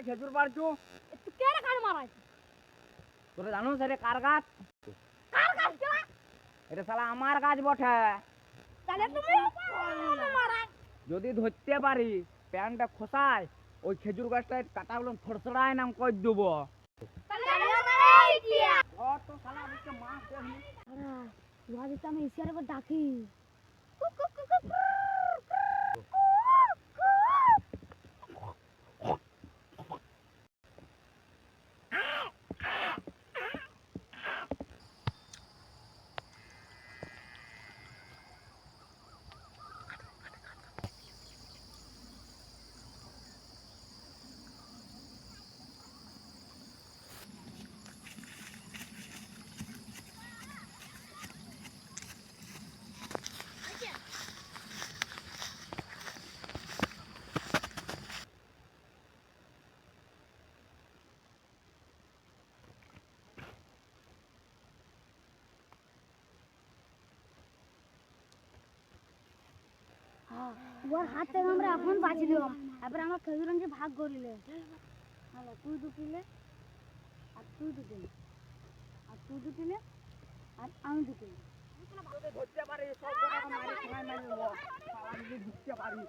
খেজুর পারছু তুই কেন কার মারাই তোরা জানো রে কার গাছ কেলা এটা শালা আমার গাছ বটে তাহলে তুমি মারাই যদি ধরতে পারি প্যানটা খোসায় ওই খেজুর গাছটায় কাটাগুলো ফড়সড়ায় নাম কই দেব তাহলে মারাই দিয়া ও তো শালা আজকে মাছ দেখনি ভাবি আমি ইশারা করে ডাকি ওর হাত থেকে আমরা এখন বাঁচিলাম এবার আমরা খেজুর যে ভাগ করিলে তুই দুটিলে আর তুই দুটিলে আর তুই দুটিলে আর আমি দুটিলে ধরতে পারি সব মারি মারি ধরতে পারি